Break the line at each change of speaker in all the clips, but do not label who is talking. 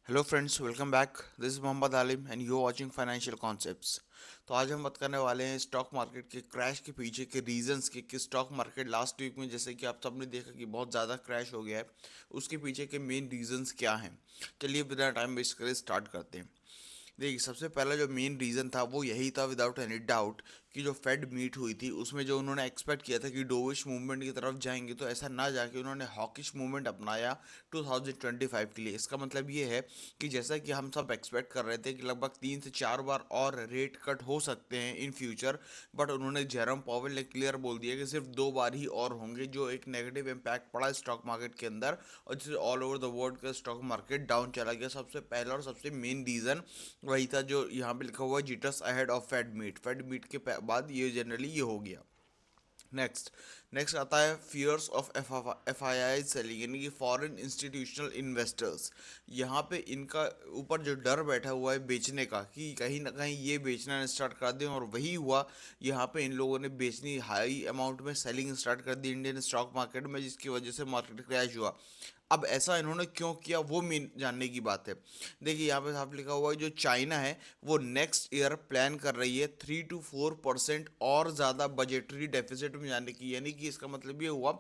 Hello friends, welcome back. This is Mohammad Alim and you watching financial concepts. तो आज हम बात करने वाले हैं स्टॉक मार्केट के क्रैश के पीछे के रीजंस के कि स्टॉक मार्केट लास्ट वीक में जैसे कि आप सबने देखा कि बहुत ज़्यादा क्रैश हो गया है। उसके पीछे के मेन रीजंस क्या हैं। चलिए बिना टाइम वेस्ट करे स्टार्ट करते हैं। देखिए, सबसे पहला जो मेन रीज़न था वो यही था विदाउट एनी डाउट कि जो फेड मीट हुई थी उसमें जो उन्होंने एक्सपेक्ट किया था कि डोविश मूवमेंट की तरफ जाएंगे, तो ऐसा ना जाके उन्होंने हॉकिश मूवमेंट अपनाया 2025 के लिए। इसका मतलब ये है कि जैसा कि हम सब एक्सपेक्ट कर रहे थे कि लगभग 3 से 4 बार और रेट कट हो सकते हैं इन फ्यूचर, बट उन्होंने जेरम पॉवेल ने क्लियर बोल दिया कि सिर्फ 2 बार ही और होंगे, जो एक नेगेटिव इम्पैक्ट पड़ा स्टॉक मार्केट के अंदर और जिससे ऑल ओवर द वर्ल्ड का स्टॉक मार्केट डाउन चला गया। सबसे पहला और सबसे मेन रीज़न वही था जो यहाँ पे लिखा हुआ है, जीटस अहेड ऑफ फेड मीट के बाद ये जनरली ये हो गया। नेक्स्ट नेक्स्ट आता है fears of F I I selling, यानी कि फॉरेन इंस्टीट्यूशनल इन्वेस्टर्स। यहाँ पे इनका ऊपर जो डर बैठा हुआ है बेचने का कि कहीं ना कहीं ये बेचना स्टार्ट कर दें, और वही हुआ। यहाँ पे इन लोगों ने बेचनी हाई अमाउंट में सेलिंग स्टार्ट कर दी इंडियन स्टॉक मार्केट में, जिसकी वजह से मार्केट क्रैश हुआ। अब ऐसा इन्होंने क्यों किया वो मेन जानने की बात है। देखिए, यहाँ पे साफ लिखा हुआ है जो चाइना है वो नेक्स्ट ईयर प्लान कर रही है 3 to 4% और ज़्यादा बजटरी डेफिसिट में जाने की, यानी कि इसका मतलब ये हुआ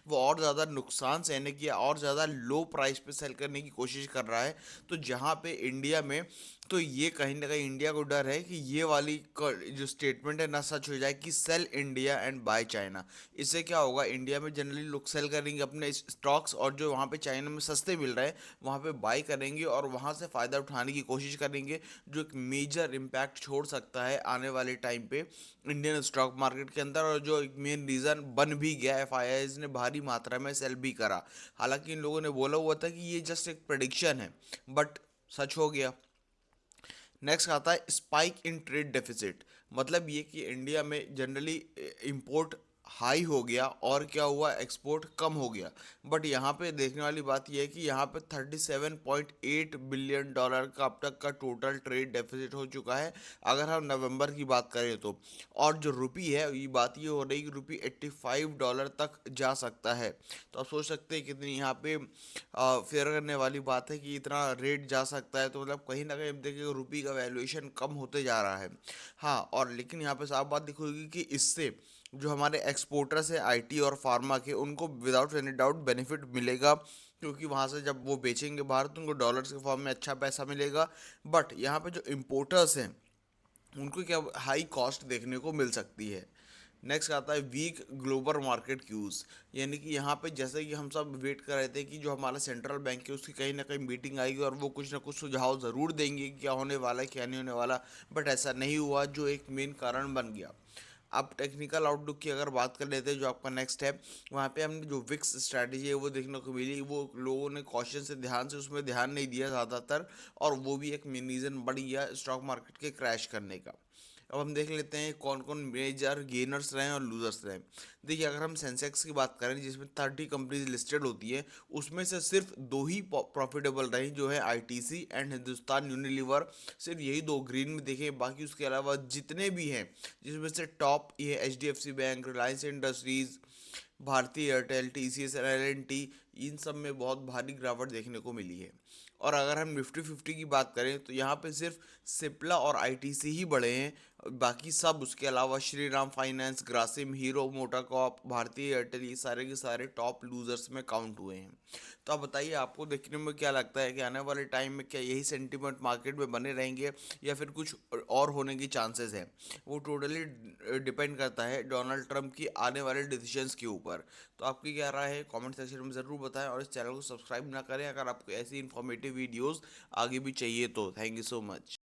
वो और ज़्यादा नुकसान सहने की और ज़्यादा लो प्राइस पे सेल करने की कोशिश कर रहा है। तो जहाँ पे इंडिया में, तो ये कहीं ना कहीं इंडिया को डर है कि ये वाली जो स्टेटमेंट है ना सच हो जाए कि sell India and buy China. इससे क्या होगा, इंडिया में जनरली लोग सेल करेंगे अपने स्टॉक्स, और जो वहाँ पे चाइना में सस्ते मिल रहे हैं वहाँ पे बाई करेंगे और वहाँ से फ़ायदा उठाने की कोशिश करेंगे, जो एक मेजर इम्पैक्ट छोड़ सकता है आने वाले टाइम पे इंडियन स्टॉक मार्केट के अंदर। और जो एक मेन रीज़न बन भी गया, एफ आई आईज ने भारी मात्रा में सेल भी करा। हालांकि इन लोगों ने बोला हुआ था कि ये जस्ट एक प्रडिक्शन है, बट सच हो गया। नेक्स्ट आता है स्पाइक इन ट्रेड डेफिसिट। मतलब ये कि इंडिया में जनरली इंपोर्ट हाई हो गया और क्या हुआ, एक्सपोर्ट कम हो गया। बट यहाँ पे देखने वाली बात यह है कि यहाँ पे $37.8 बिलियन का अब तक का टोटल ट्रेड डेफिसिट हो चुका है, अगर हम नवंबर की बात करें तो। और जो रुपी है, ये बात ये हो रही है कि रुपी $85 तक जा सकता है। तो आप सोच सकते हैं कितनी यहाँ पे फेयर करने वाली बात है कि इतना रेट जा सकता है। तो मतलब कहीं ना कहीं देखिए रुपी का वैल्यूएशन कम होते जा रहा है। हाँ, और लेकिन यहाँ पे साफ बात दिखेगी कि इससे जो हमारे एक्सपोर्टर्स है आईटी और फार्मा के, उनको विदाउट एनी डाउट बेनिफिट मिलेगा, क्योंकि वहाँ से जब वो बेचेंगे बाहर तो उनको डॉलर्स के फॉर्म में अच्छा पैसा मिलेगा। बट यहाँ पे जो इम्पोर्टर्स हैं उनको क्या हाई कॉस्ट देखने को मिल सकती है। नेक्स्ट आता है वीक ग्लोबल मार्केट क्यूज, यानी कि यहाँ पे जैसे कि हम सब वेट कर रहे थे कि जो हमारा सेंट्रल बैंक है उसकी कहीं ना कहीं मीटिंग आएगी और वो कुछ ना कुछ सुझाव ज़रूर देंगे कि क्या होने वाला है क्या नहीं होने वाला। बट ऐसा नहीं हुआ, जो एक मेन कारण बन गया। अब टेक्निकल आउटलुक की अगर बात कर लेते हैं, जो आपका नेक्स्ट है, वहाँ पे हमने जो विक्स स्ट्रैटेजी है वो देखने को मिली। वो लोगों ने कॉशन से ध्यान से उसमें ध्यान नहीं दिया ज़्यादातर, और वो भी एक मेन रीज़न बन गया स्टॉक मार्केट के क्रैश करने का। अब हम देख लेते हैं कौन कौन मेजर गेनर्स रहे और लूजर्स रहे। देखिए, अगर हम सेंसेक्स की बात करें जिसमें 30 कंपनीज लिस्टेड होती है, उसमें से सिर्फ दो ही प्रॉफिटेबल रही, जो है आईटीसी एंड हिंदुस्तान यूनिलीवर। सिर्फ यही दो ग्रीन में देखे, बाकी उसके अलावा जितने भी हैं, जिसमें से टॉप ये H D F C bank, Reliance Industries, Bharti Airtel, T C S, L and T, इन सब में बहुत भारी गिरावट देखने को मिली है। और अगर हम निफ्टी 50 की बात करें तो यहाँ पे सिर्फ सिप्ला और आईटीसी ही बढ़े हैं, बाकी सब उसके अलावा Shri Ram finance, Grasim, hero MotoCorp, भारतीय एयरटेल, ये सारे के सारे टॉप लूजर्स में काउंट हुए हैं। तो आप बताइए, आपको देखने में क्या लगता है कि आने वाले टाइम में क्या यही सेंटीमेंट मार्केट में बने रहेंगे या फिर कुछ और होने की चांसेस हैं। वो टोटली डिपेंड करता है डोनाल्ड ट्रंप की आने वाले डिसीजंस के ऊपर। तो आपकी क्या राय है, कमेंट सेक्शन में ज़रूर बताएं, और इस चैनल को सब्सक्राइब ना करें अगर आपको ऐसी इन्फॉर्मेटिव वीडियोस आगे भी चाहिए तो। Thank you so much.